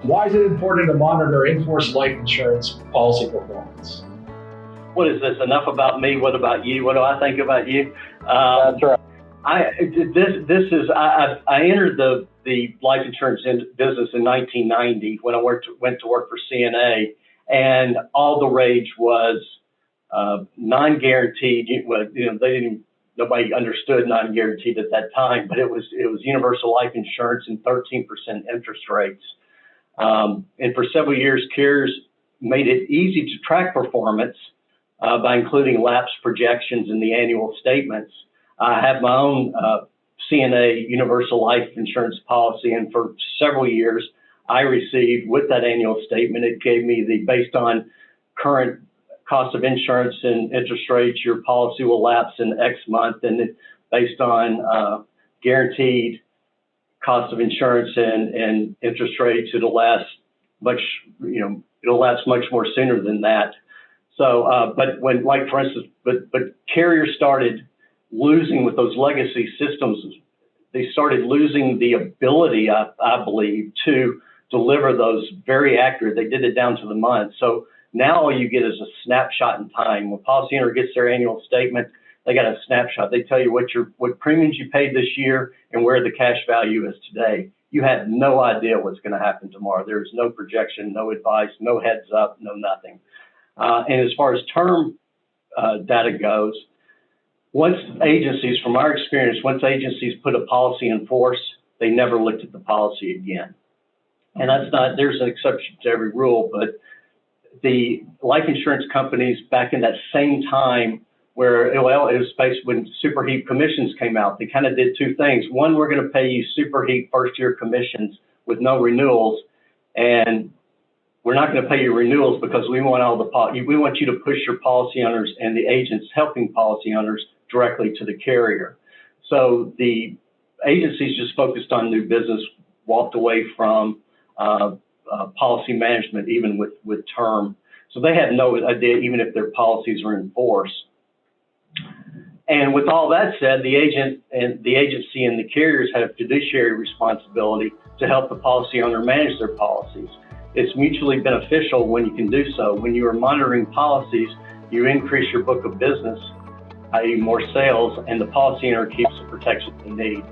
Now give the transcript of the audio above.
Why is it important to monitor inforce life insurance policy performance? What is this? Enough about me. What about you? What do I think about you? That's right. I entered the life insurance business in 1990 when I went to work for CNA, and all the rage was non-guaranteed. Nobody understood non-guaranteed at that time, but it was universal life insurance and 13% interest rates. And for several years, carriers made it easy to track performance by including lapse projections in the annual statements. I have my own CNA universal life insurance policy, and for several years, I received with that annual statement, it gave me based on current cost of insurance and interest rates, your policy will lapse in X month, and based on guaranteed cost of insurance and interest rates, it'll lapse much more sooner than that. So, but when, like for instance, but carriers started losing with those legacy systems, they started losing the ability, I believe, to deliver those very accurate. They did it down to the month. So now all you get is a snapshot in time. When policy owner gets their annual statement, they got a snapshot. They tell you what premiums you paid this year and where the cash value is today. You have no idea what's going to happen tomorrow. There's no projection, no advice, no heads up, no nothing. And as far as term data goes, from our experience, once agencies put a policy in force, they never looked at the policy again. And there's an exception to every rule, but the life insurance companies back in that same time where, it was based when superheat commissions came out, they kind of did two things. One, we're going to pay you superheat first year commissions with no renewals, and we're not going to pay you renewals because we want you to push your policy owners and the agents helping policy owners directly to the carrier. So the agencies just focused on new business, walked away from policy management, even with term. So they had no idea even if their policies are in force. And with all that said, the agency and the carriers have fiduciary responsibility to help the policy owner manage their policies. It's mutually beneficial when you can do so. When you are monitoring policies, you increase your book of business, i.e. more sales, and the policy owner keeps the protection they need.